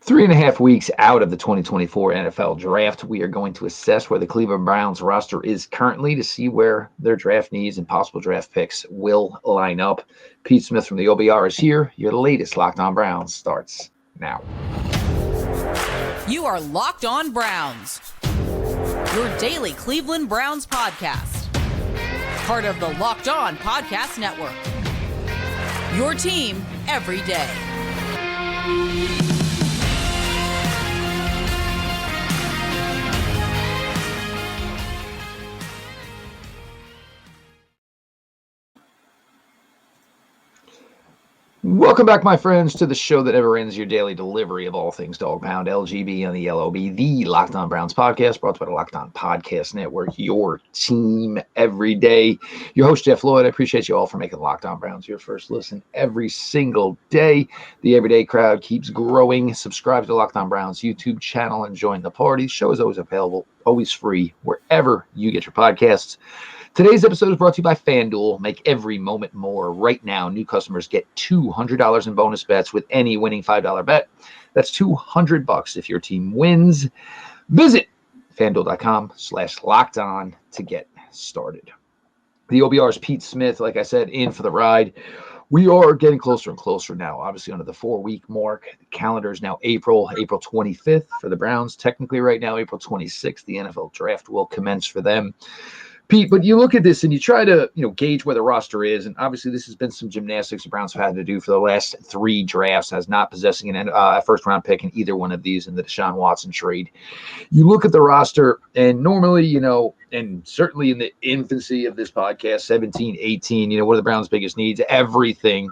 3.5 weeks out of the 2024 NFL Draft, we are going to assess where the Cleveland Browns roster is currently to see where their draft needs and possible draft picks will line up. Pete Smith from the OBR is here. Your latest Locked On Browns starts now. You are Locked On Browns, your daily Cleveland Browns podcast. Part of the Locked On Podcast Network, your team every day. Welcome back, my friends, to the show that never ends, your daily delivery of all things Dog Pound, LGB on the LOB, the Locked On Browns podcast, brought to you by the Locked On Podcast Network, your team every day. Your host, Jeff Lloyd. I appreciate you all for making Locked On Browns your first listen every single day. The everyday crowd keeps growing. Subscribe to the Locked On Browns YouTube channel and join the party. The show is always available, always free, wherever you get your podcasts. Today's episode is brought to you by FanDuel. Make every moment more. Right now, new customers get $200 in bonus bets with any winning $5 bet. That's $200 if your team wins. Visit FanDuel.com/lockedon to get started. The OBR's Pete Smith, like I said, in for the ride. We are getting closer and closer now, obviously under the 4-week mark. The calendar is now April 25th for the Browns. Technically right now, April 26th, the NFL draft will commence for them. Pete, but you look at this and you try to, gauge where the roster is, and obviously this has been some gymnastics the Browns have had to do for the last 3 drafts, as not possessing a first-round pick in either one of these in the Deshaun Watson trade. You look at the roster, and normally, and certainly in the infancy of this podcast, 17, 18, what are the Browns' biggest needs? Everything.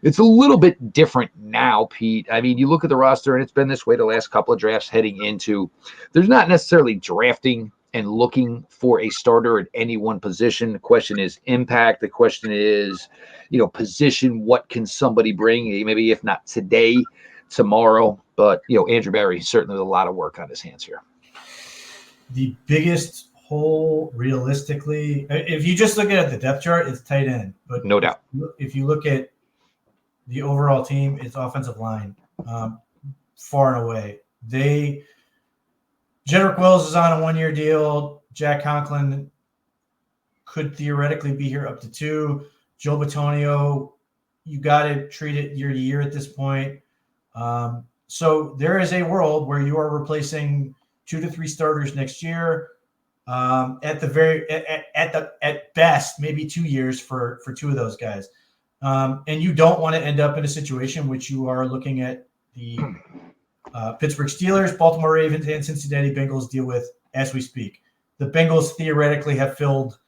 It's a little bit different now, Pete. I mean, you look at the roster, and it's been this way the last couple of drafts heading into. There's not necessarily drafting and looking for a starter at any one position. The question is impact. The question is, position. What can somebody bring? Maybe if not today, tomorrow. But, Andrew Berry, certainly with a lot of work on his hands here. The biggest hole, realistically, if you just look at the depth chart, it's tight end. But no doubt. If you look at the overall team, it's offensive line, far and away. Jedrick Wills is on a 1-year deal. Jack Conklin could theoretically be here up to 2. Joe Bitonio, you got to treat it year to year at this point. So there is a world where you are replacing 2 to 3 starters next year. At best, maybe 2 years for 2 of those guys. And you don't want to end up in a situation which you are looking at the Pittsburgh Steelers, Baltimore Ravens, and Cincinnati Bengals deal with as we speak. The Bengals theoretically have filled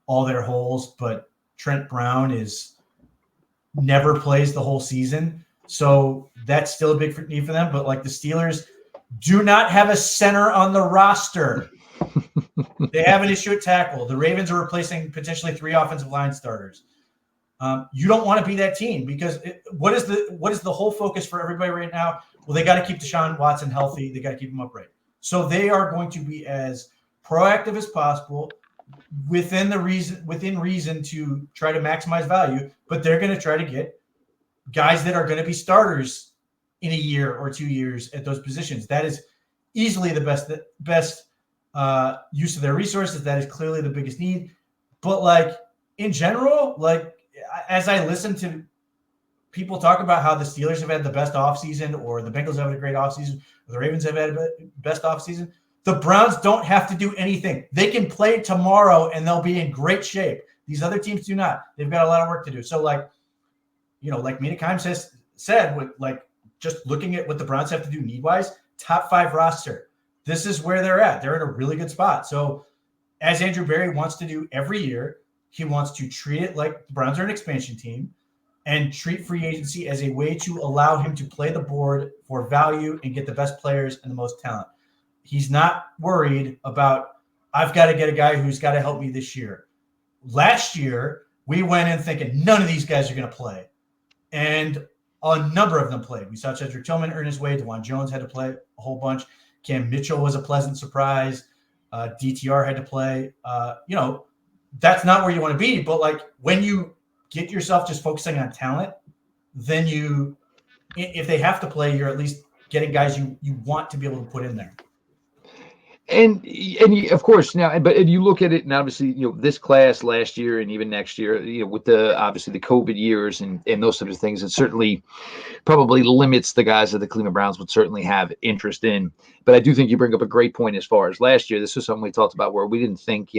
all their holes, but Trent Brown never plays the whole season. So that's still a big need for them. But like the Steelers do not have a center on the roster. They have an issue at tackle. The Ravens are replacing potentially 3 offensive line starters. You don't want to be that team because what is the whole focus for everybody right now? Well, they got to keep Deshaun Watson healthy. They got to keep him upright. So they are going to be as proactive as possible within reason to try to maximize value, but they're going to try to get guys that are going to be starters in a year or 2 years at those positions. That is easily the best use of their resources. That is clearly the biggest need. But in general, as I listen to people talk about how the Steelers have had the best offseason or the Bengals have had a great offseason or the Ravens have had a best offseason, the Browns don't have to do anything. They can play tomorrow and they'll be in great shape. These other teams do not. They've got a lot of work to do. So like Mina Kimes said, with just looking at what the Browns have to do need-wise, top 5 roster. This is where they're at. They're in a really good spot. So as Andrew Berry wants to do every year, he wants to treat it like the Browns are an expansion team and treat free agency as a way to allow him to play the board for value and get the best players and the most talent. He's not worried about, I've got to get a guy who's got to help me this year. Last year, we went in thinking none of these guys are going to play. And a number of them played. We saw Cedric Tillman earn his way. DeJuan Jones had to play a whole bunch. Cam Mitchell was a pleasant surprise. DTR had to play. That's not where you want to be. But when you get yourself just focusing on talent, then if they have to play, you're at least getting guys you want to be able to put in there. And of course now, but you look at it, and obviously, this class last year and even next year, with obviously the COVID years and those sorts of things, it certainly probably limits the guys that the Cleveland Browns would certainly have interest in. But I do think you bring up a great point as far as last year. This was something we talked about where we didn't think,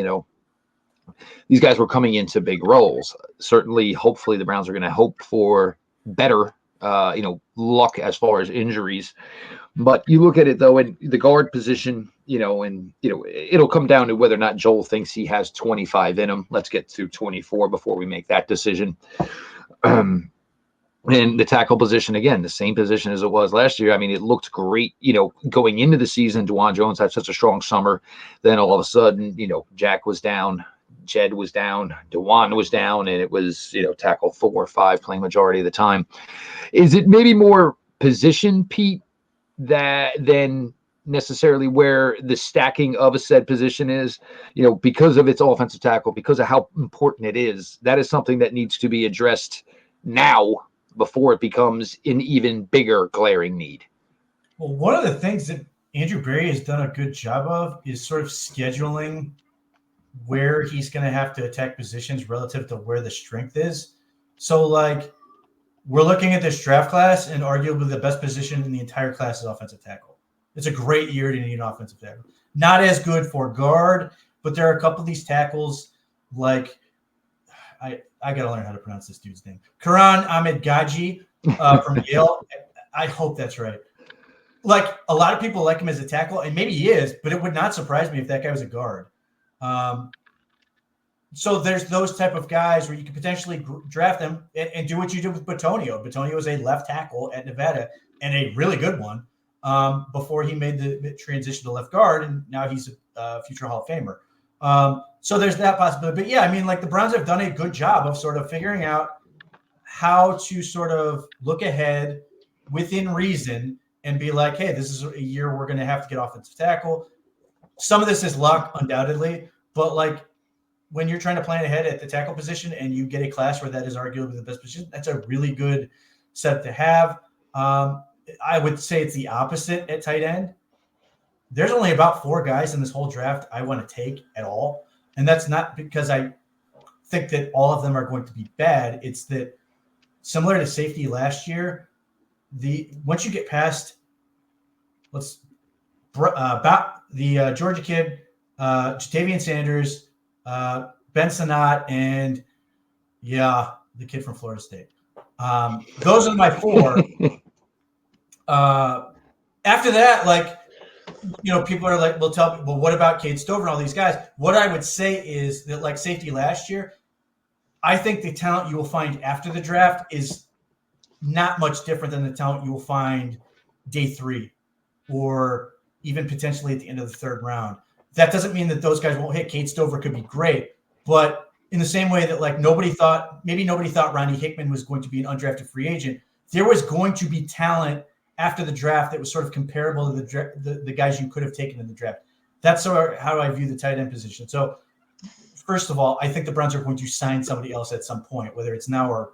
these guys were coming into big roles. Certainly, hopefully, the Browns are going to hope for better, luck as far as injuries. But you look at it, though, in the guard position, it'll come down to whether or not Joel thinks he has 25 in him. Let's get to 24 before we make that decision. And the tackle position, again, the same position as it was last year. I mean, it looked great, going into the season. DeJuan Jones had such a strong summer. Then all of a sudden, Jack was down, Jed was down, DeJuan was down, and it was, tackle 4 or 5 playing majority of the time. Is it maybe more position, Pete, than necessarily where the stacking of a said position is, because of its offensive tackle, because of how important it is? That is something that needs to be addressed now before it becomes an even bigger glaring need. Well, one of the things that Andrew Berry has done a good job of is sort of scheduling where he's going to have to attack positions relative to where the strength is. So, like, we're looking at this draft class, and arguably the best position in the entire class is offensive tackle. It's a great year to need an offensive tackle. Not as good for guard, but there are a couple of these tackles, like I got to learn how to pronounce this dude's name. Karan Ahmed-Gaji from Yale. I hope that's right. Like, a lot of people like him as a tackle, and maybe he is, but it would not surprise me if that guy was a guard. So there's those type of guys where you could potentially draft them and do what you did with Bitonio. Bitonio was a left tackle at Nevada, and a really good one, before he made the transition to left guard, and now he's a future Hall of Famer. So there's that possibility. But yeah, I mean, like, the Browns have done a good job of sort of figuring out how to sort of look ahead within reason and be like, hey, this is a year we're going to have to get offensive tackle. Some of this is luck, undoubtedly, but like, when you're trying to plan ahead at the tackle position and you get a class where that is arguably the best position, that's a really good setup to have. I would say it's the opposite at tight end. There's only about 4 guys in this whole draft I want to take at all. And that's not because I think that all of them are going to be bad. It's that, similar to safety last year, once you get past the Georgia kid, Jatavian Sanders, Ben Sinnott, and the kid from Florida State. Those are my 4. After that, like, people are like, will tell me, well, what about Cade Stover and all these guys? What I would say is that, like, safety last year, I think the talent you will find after the draft is not much different than the talent you will find day 3 or even potentially at the end of the 3rd round. That doesn't mean that those guys won't hit. Cade Stover could be great, but in the same way that, like, nobody thought Ronnie Hickman was going to be an undrafted free agent, there was going to be talent after the draft that was sort of comparable to the guys you could have taken in the draft. That's sort of how I view the tight end position. So, first of all, I think the Browns are going to sign somebody else at some point, whether it's now or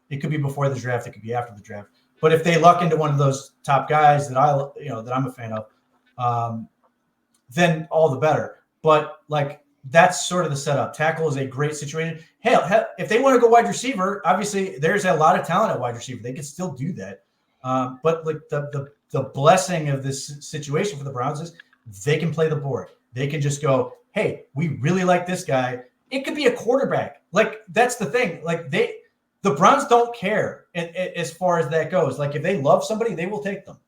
it could be before the draft, it could be after the draft. But if they luck into one of those top guys that I'm a fan of, then all the better. But, like, that's sort of the setup. Tackle is a great situation. Hell, if they want to go wide receiver, obviously there's a lot of talent at wide receiver. They can still do that. But, like, the blessing of this situation for the Browns is they can play the board. They can just go, hey, we really like this guy. It could be a quarterback. Like, that's the thing. Like, the Browns don't care as far as that goes. Like, if they love somebody, they will take them.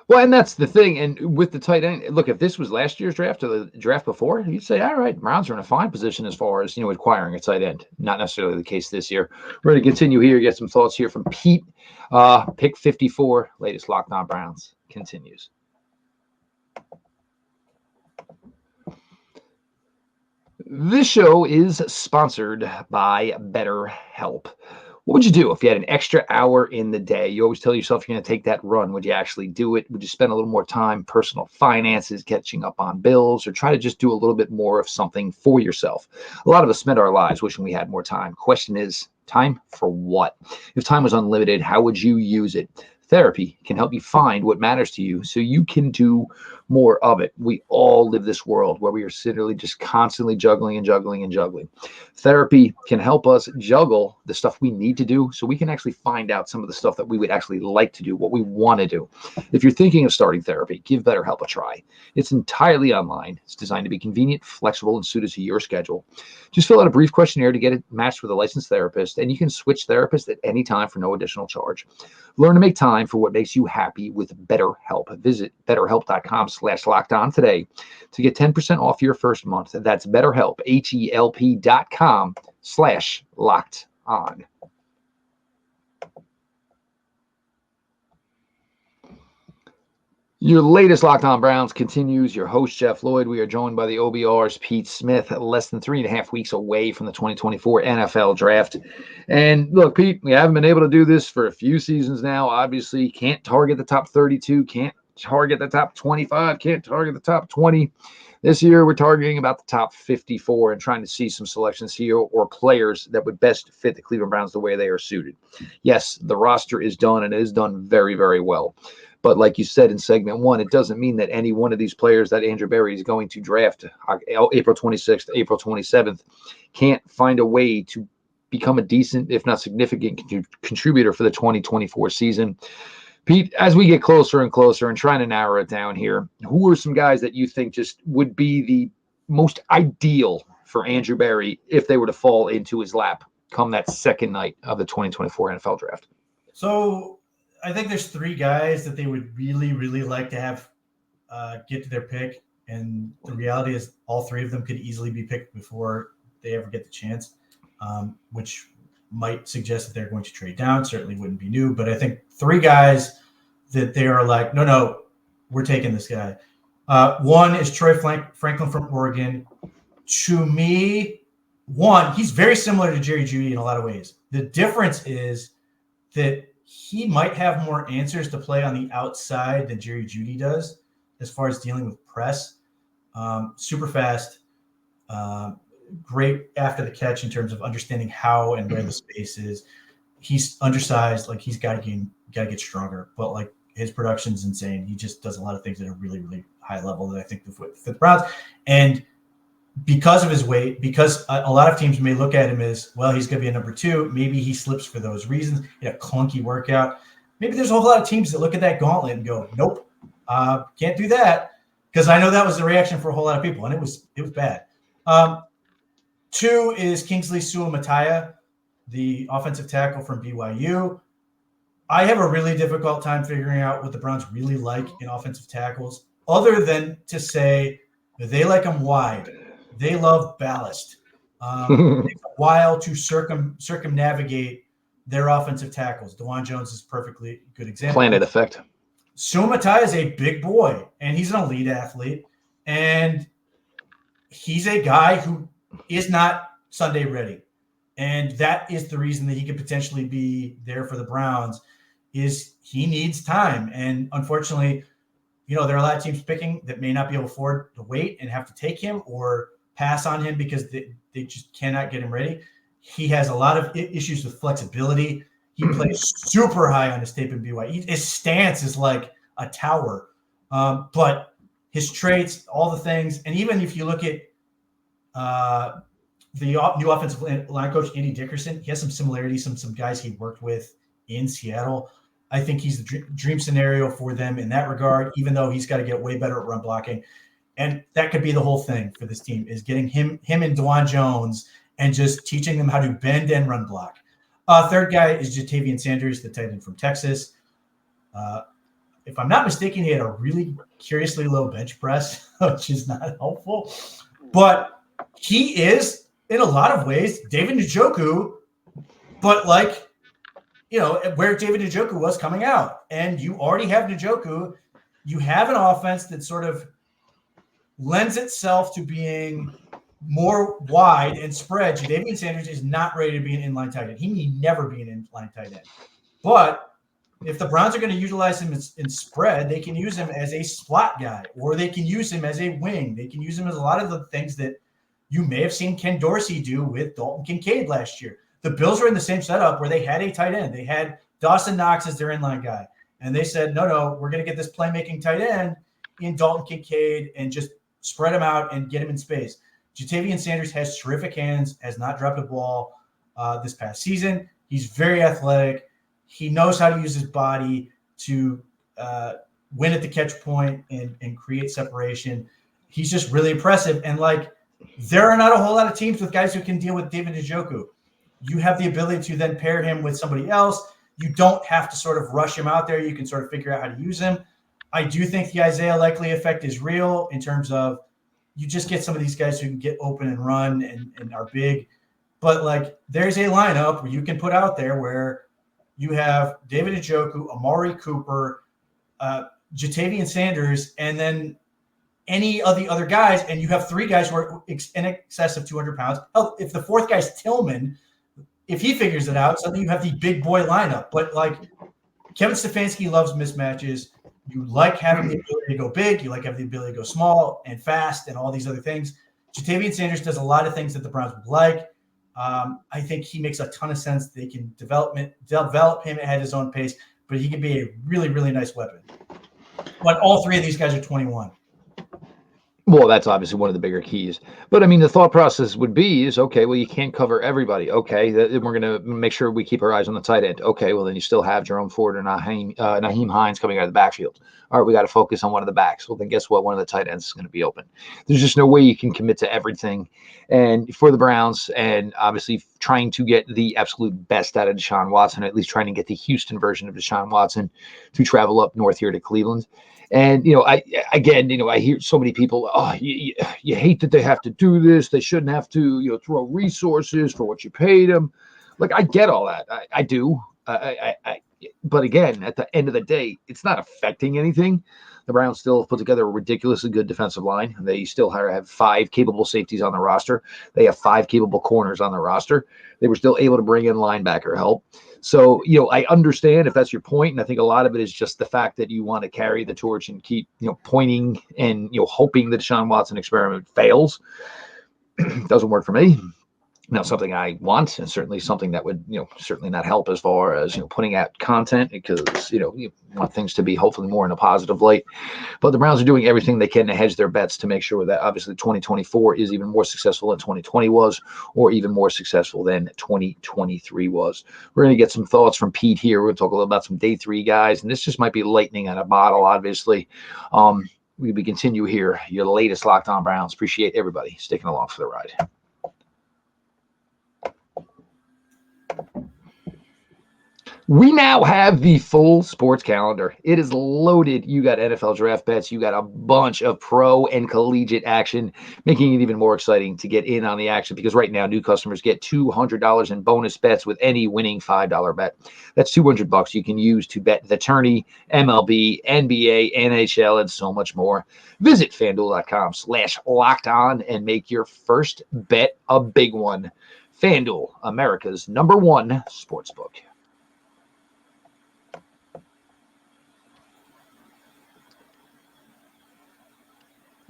Well, and that's the thing. And with the tight end, look, if this was last year's draft or the draft before, you'd say, all right, Browns are in a fine position as far as, acquiring a tight end. Not necessarily the case this year. We're going to continue here, get some thoughts here from Pete. Pick 54, latest Locked On Browns continues. This show is sponsored by BetterHelp. What would you do if you had an extra hour in the day? You always tell yourself you're going to take that run. Would you actually do it? Would you spend a little more time, personal finances, catching up on bills, or try to just do a little bit more of something for yourself? A lot of us spend our lives wishing we had more time. Question is, time for what? If time was unlimited, how would you use it? Therapy can help you find what matters to you so you can do more of it. We all live this world where we are literally just constantly juggling and juggling and juggling. Therapy can help us juggle the stuff we need to do so we can actually find out some of the stuff that we would actually like to do, what we want to do. If you're thinking of starting therapy, give BetterHelp a try. It's entirely online. It's designed to be convenient, flexible, and suited to your schedule. Just fill out a brief questionnaire to get it matched with a licensed therapist, and you can switch therapists at any time for no additional charge. Learn to make time for what makes you happy with BetterHelp. Visit BetterHelp.com/lockedon today to get 10% off your first month. That's BetterHelp, HELP.com/lockedon. Your latest Locked On Browns continues. Your host, Jeff Lloyd. We are joined by the OBR's Pete Smith, less than 3.5 weeks away from the 2024 NFL Draft. And look, Pete, we haven't been able to do this for a few seasons now. Obviously, can't target the top 32, can't target the top 25, can't target the top 20. This year, we're targeting about the top 54 and trying to see some selections here or players that would best fit the Cleveland Browns the way they are suited. Yes, the roster is done, and it is done very, very well. But like you said in segment one, it doesn't mean that any one of these players that Andrew Berry is going to draft April 26th, April 27th, can't find a way to become a decent, if not significant, contributor for the 2024 season. Pete, as we get closer and closer and trying to narrow it down here, who are some guys that you think just would be the most ideal for Andrew Berry if they were to fall into his lap come that second night of the 2024 NFL Draft? So I think there's three guys that they would really, really like to have get to their pick. And the reality is all three of them could easily be picked before they ever get the chance, which might suggest that they're going to trade down. Certainly wouldn't be new. But I think three guys that they are like, no, we're taking this guy. One is Troy Franklin from Oregon. To me, one, he's very similar to Jerry Jeudy in a lot of ways. The difference is that he might have more answers to play on the outside than Jerry Jeudy does as far as dealing with press. Super fast, great after the catch in terms of understanding how and where the space is. He's undersized, like he's got to get stronger, but like his production's insane. He just does a lot of things at a really, really high level that I think fit the Browns. And because of his weight, because a lot of teams may look at him as, well, he's going to be a number two. Maybe he slips for those reasons. He had a clunky workout. Maybe there's a whole lot of teams that look at that gauntlet and go, nope, can't do that. Because I know that was the reaction for a whole lot of people, and it was bad. Two is Kingsley Suamataia, the offensive tackle from BYU. I have a really difficult time figuring out what the Browns really like in offensive tackles, other than to say they like them wide. They love ballast. It takes a while to circumnavigate their offensive tackles. DeJuan Jones is a perfectly good example. Planet effect. Suamataia is a big boy, and he's an elite athlete. And he's a guy who is not Sunday ready. And that is the reason that he could potentially be there for the Browns, is he needs time. And unfortunately, there are a lot of teams picking that may not be able to afford to wait and have to take him or pass on him because they just cannot get him ready. He has a lot of issues with flexibility. He plays super high on his tape in BYU. His stance is like a tower. But his traits, all the things, and even if you look at the new offensive line coach, Andy Dickerson, he has some similarities, some guys he worked with in Seattle. I think he's the dream scenario for them in that regard, even though he's got to get way better at run blocking. And that could be the whole thing for this team, is getting him and DeJuan Jones and just teaching them how to bend and run block. Third guy is Jatavian Sanders, the tight end from Texas. If I'm not mistaken, he had a really curiously low bench press, which is not helpful. But he is, in a lot of ways, David Njoku, but like, where David Njoku was coming out. And you already have Njoku. You have an offense that sort of lends itself to being more wide and spread. Jatavian Sanders is not ready to be an inline tight end. He may never be an inline tight end. But if the Browns are going to utilize him in spread, they can use him as a slot guy, or they can use him as a wing. They can use him as a lot of the things that you may have seen Ken Dorsey do with Dalton Kincaid last year. The Bills were in the same setup where they had a tight end. They had Dawson Knox as their inline guy. And they said, no, we're going to get this playmaking tight end in Dalton Kincaid and just spread him out and get him in space. Ja'Tavion Sanders has terrific hands, has not dropped a ball this past season. He's very athletic. He knows how to use his body to win at the catch point and create separation. He's just really impressive. And there are not a whole lot of teams with guys who can deal with David Njoku. You have the ability to then pair him with somebody else. You don't have to sort of rush him out there. You can sort of figure out how to use him. I do think the Isaiah Likely effect is real in terms of you just get some of these guys who can get open and run and are big. But there's a lineup where you can put out there where you have David Njoku, Amari Cooper, Ja'Tavion Sanders, and then any of the other guys, and you have 3 guys who are in excess of 200 pounds. Hell, if the 4th guy's Tillman, if he figures it out, suddenly you have the big boy lineup. But Kevin Stefanski loves mismatches. You like having the ability to go big. You like having the ability to go small and fast and all these other things. Ja'Tavion Sanders does a lot of things that the Browns would like. I think he makes a ton of sense. They can develop him at his own pace, but he can be a really, really nice weapon. But all 3 of these guys are 21. Well, that's obviously one of the bigger keys. But I mean, the thought process would be okay, well, you can't cover everybody. Okay, we're going to make sure we keep our eyes on the tight end. Okay, well, then you still have Jerome Ford and Naheem Hines coming out of the backfield. All right, we got to focus on one of the backs. Well, then guess what? One of the tight ends is going to be open. There's just no way you can commit to everything. And for the Browns, and obviously trying to get the absolute best out of Deshaun Watson, or at least trying to get the Houston version of Deshaun Watson to travel up north here to Cleveland. And, I hear so many people, you hate that they have to do this. They shouldn't have to, throw resources for what you paid them. I get all that. I do. But again, at the end of the day, it's not affecting anything. The Browns still put together a ridiculously good defensive line. They still have 5 capable safeties on the roster. They have 5 capable corners on the roster. They were still able to bring in linebacker help. So, I understand if that's your point. And I think a lot of it is just the fact that you want to carry the torch and keep, pointing and, hoping the Deshaun Watson experiment fails. Doesn't work for me. Now, something I want, and certainly something that would, certainly not help as far as, putting out content, because, you want things to be hopefully more in a positive light. But the Browns are doing everything they can to hedge their bets to make sure that obviously 2024 is even more successful than 2020 was, or even more successful than 2023 was. We're going to get some thoughts from Pete here. We're going to talk a little about some day 3 guys, and this just might be lightning on a bottle, obviously. We continue here, your latest Locked On Browns. Appreciate everybody sticking along for the ride. We now have the full sports calendar. It is loaded. You got NFL draft bets. You got a bunch of pro and collegiate action, making it even more exciting to get in on the action, because right now new customers get $200 in bonus bets with any winning $5 bet. That's $200 you can use to bet the tourney, MLB, NBA, NHL, and so much more. Visit FanDuel.com/lockedon and make your first bet a big one. FanDuel, America's #1 sportsbook.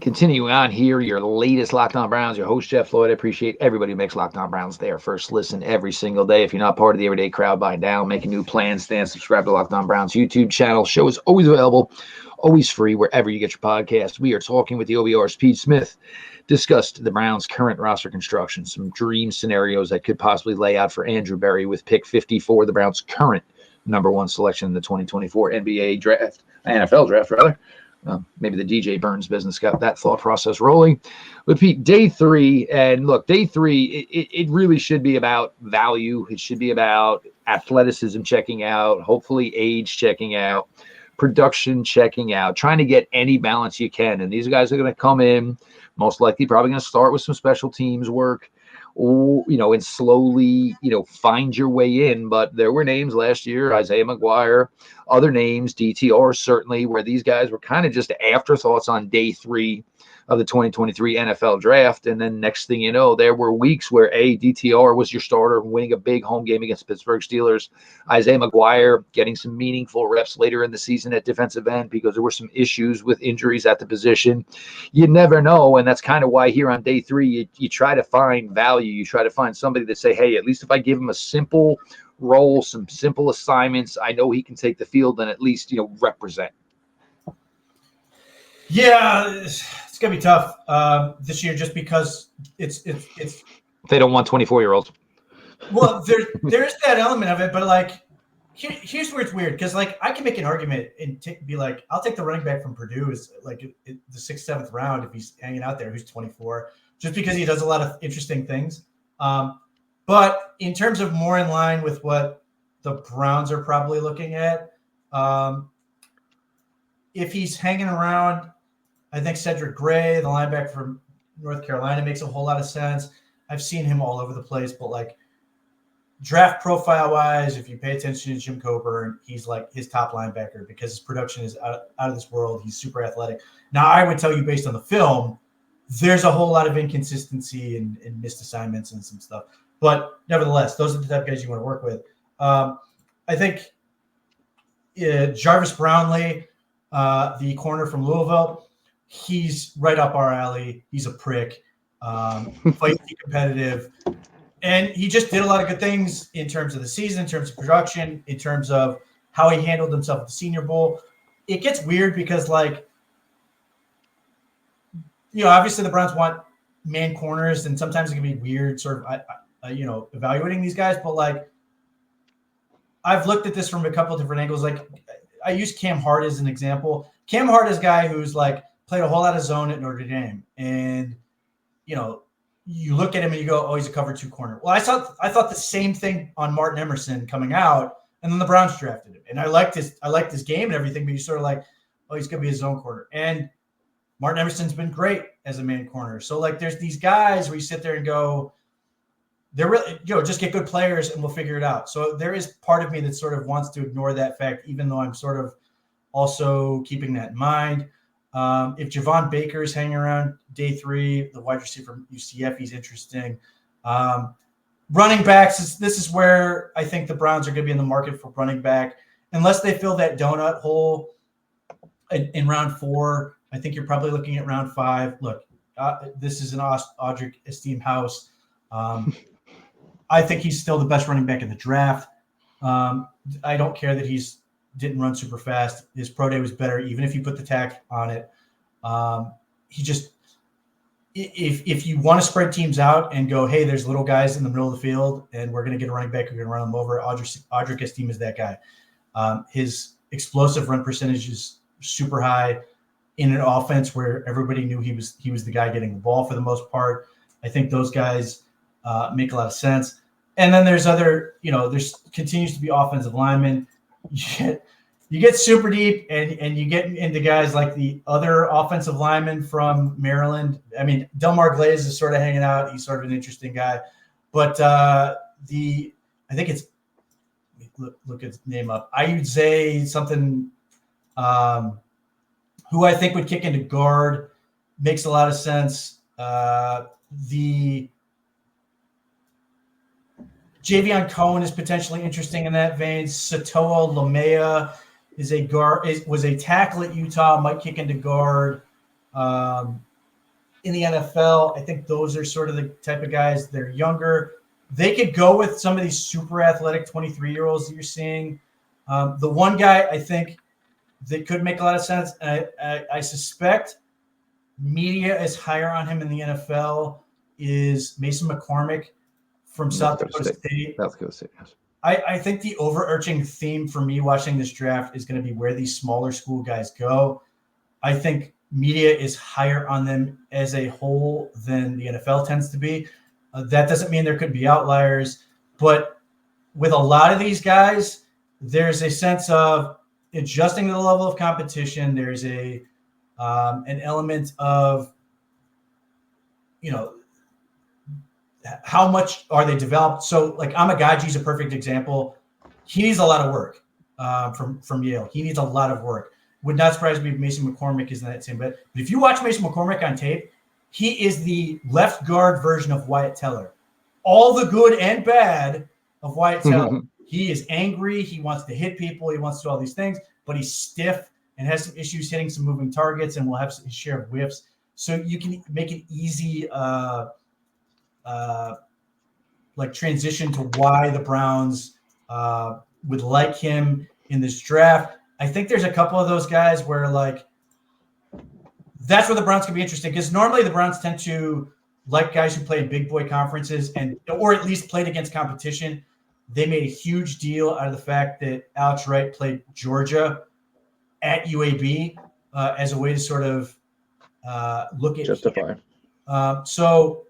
Continuing on here, your latest Locked On Browns, your host, Jeff Floyd. I appreciate everybody who makes Locked On Browns their first listen every single day. If you're not part of the everyday crowd by now, making new plans, stand, subscribe to Locked On Browns YouTube channel. Show is always available, always free, wherever you get your podcast. We are talking with the OBR's Pete Smith, discussed the Browns' current roster construction, some dream scenarios that could possibly lay out for Andrew Berry with pick 54, the Browns' current #1 selection in the 2024 NFL draft, rather. Maybe the DJ Burns business got that thought process rolling. But Pete, day 3, and look, day 3, it really should be about value. It should be about athleticism checking out, hopefully age checking out, production checking out, trying to get any balance you can. And these guys are going to come in, most likely probably going to start with some special teams work, or, and slowly, find your way in. But there were names last year, Isaiah McGuire, other names, DTR certainly, where these guys were kind of just afterthoughts on day 3 of the 2023 NFL draft. And then next thing you know, there were weeks where DTR was your starter, winning a big home game against Pittsburgh Steelers. Isaiah McGuire getting some meaningful reps later in the season at defensive end because there were some issues with injuries at the position. You never know, and that's kind of why here on day 3, you try to find value. You try to find somebody that say, hey, at least if I give him a simple role, some simple assignments. I know he can take the field and at least, represent. Yeah, it's gonna be tough this year just because it's They don't want 24-year-olds. Well, there's that element of it, but like here's where it's weird because like I can make an argument and be like, I'll take the running back from Purdue is like the 6th, 7th round if he's hanging out there who's 24, just because he does a lot of interesting things. But in terms of more in line with what the Browns are probably looking at, if he's hanging around, I think Cedric Gray, the linebacker from North Carolina, makes a whole lot of sense. I've seen him all over the place, but like draft profile wise, if you pay attention to Jim Coburn, he's like his top linebacker because his production is out of this world. He's super athletic. Now, I would tell you based on the film, there's a whole lot of inconsistency and missed assignments and some stuff. But nevertheless, those are the type of guys you want to work with. I think Jarvis Brownlee, the corner from Louisville, he's right up our alley. He's a prick, feisty, competitive. And he just did a lot of good things in terms of the season, in terms of production, in terms of how he handled himself at the Senior Bowl. It gets weird because, like, obviously the Browns want man corners, and sometimes it can be weird sort of, evaluating these guys. But, like, I've looked at this from a couple of different angles. Like, I use Cam Hart as an example. Cam Hart is a guy who's, like, played a whole lot of zone at Notre Dame. And, you look at him and you go, oh, he's a cover 2 corner. Well, I thought the same thing on Martin Emerson coming out, and then the Browns drafted him. And I liked his game and everything, but you're sort of like, oh, he's going to be a zone corner. And Martin Emerson's been great as a man corner. So, like, there's these guys where you sit there and go, they're really, just get good players and we'll figure it out. So there is part of me that sort of wants to ignore that fact, even though I'm sort of also keeping that in mind. If Javon Baker is hanging around day 3, the wide receiver from UCF, he's interesting. Running backs, this is where I think the Browns are going to be in the market for running back. Unless they fill that donut hole in round 4, I think you're probably looking at round 5. Look, this is an Audric Esteem house. I think he's still the best running back in the draft. I don't care that didn't run super fast. His pro day was better, even if you put the tack on it. He just, if you want to spread teams out and go, hey, there's little guys in the middle of the field and we're going to get a running back, we're going to run them over. Audric Esteem is that guy. His explosive run percentage is super high in an offense where everybody knew he was the guy getting the ball for the most part. I think those guys make a lot of sense. And then there's other, there's continues to be offensive linemen. You get super deep and you get into guys like the other offensive lineman from Maryland. I mean, Delmar Glaze is sort of hanging out. He's sort of an interesting guy. But I think it's – look his name up. Ayudzay something who I think would kick into guard. Makes a lot of sense. The Javion Cohen is potentially interesting in that vein. Satoa Lamea is a guard. Was a tackle at Utah. Might kick into guard. In the NFL, I think those are sort of the type of guys. They're younger. They could go with some of these super athletic 23-year-olds that you're seeing. The one guy I think that could make a lot of sense, and I suspect media is higher on him in the NFL, is Mason McCormick from South Dakota State. South Dakota State, yes. I think the overarching theme for me watching this draft is going to be where these smaller school guys go. I think media is higher on them as a whole than the NFL tends to be. That doesn't mean there could be outliers, but with a lot of these guys, there's a sense of adjusting to the level of competition. There's an element of, how much are they developed? So, like, Amagaji's a perfect example. He needs a lot of work from Yale. He needs a lot of work. Would not surprise me if Mason McCormick is in that same bit. But if you watch Mason McCormick on tape, he is the left guard version of Wyatt Teller. All the good and bad of Wyatt Teller. He is angry. He wants to hit people. He wants to do all these things, but he's stiff and has some issues hitting some moving targets and will have his share of whiffs. So you can make an easy transition to why the Browns would like him in this draft. I think there's a couple of those guys where like that's where the Browns can be interesting, because normally the Browns tend to like guys who play in big boy conferences or at least played against competition. They made a huge deal out of the fact that Alex Wright played Georgia at UAB as a way to sort of look at justify. So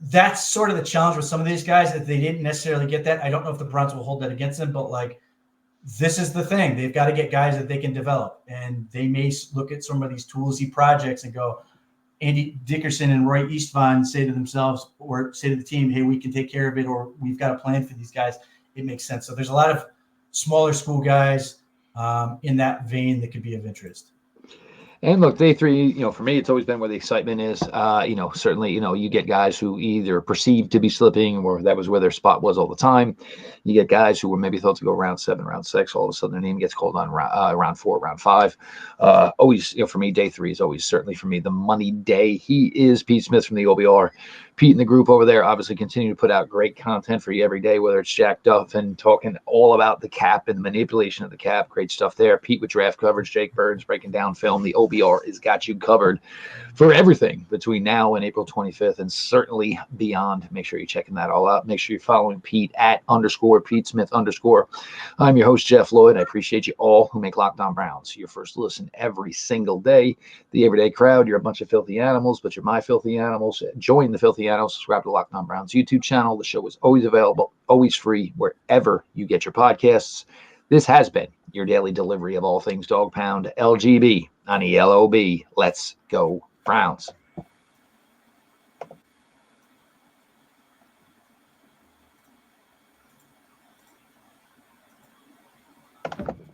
that's sort of the challenge with some of these guys, that they didn't necessarily get that. I don't know if the Browns will hold that against them, but like this is the thing. They've got to get guys that they can develop, and they may look at some of these toolsy projects and go, Andy Dickerson and Roy Eastvine say to themselves or say to the team, hey, we can take care of it, or we've got a plan for these guys. It makes sense. So there's a lot of smaller school guys in that vein that could be of interest. And look, day three, for me, it's always been where the excitement is. Certainly, you get guys who either perceived to be slipping, or that was where their spot was all the time. You get guys who were maybe thought to go round 7, round 6. All of a sudden, their name gets called on round 4, round 5. Always, for me, day 3 is always certainly for me the money day. He is Pete Smith from the OBR. Pete and the group over there obviously continue to put out great content for you every day, whether it's Jack Duff and talking all about the cap and the manipulation of the cap. Great stuff there. Pete with draft coverage, Jake Burns breaking down film. The OBR has got you covered for everything between now and April 25th and certainly beyond. Make sure you're checking that all out. Make sure you're following Pete at @Pete Smith _ I'm your host, Jeff Lloyd. I appreciate you all who make Locked On Browns your first listen every single day. The everyday crowd, you're a bunch of filthy animals, but you're my filthy animals. Join the filthy animals. Subscribe to Locked On Browns YouTube channel. The show is always available, always free, wherever you get your podcasts. This has been your daily delivery of all things Dog Pound, LGB on ELOB. Let's go Browns.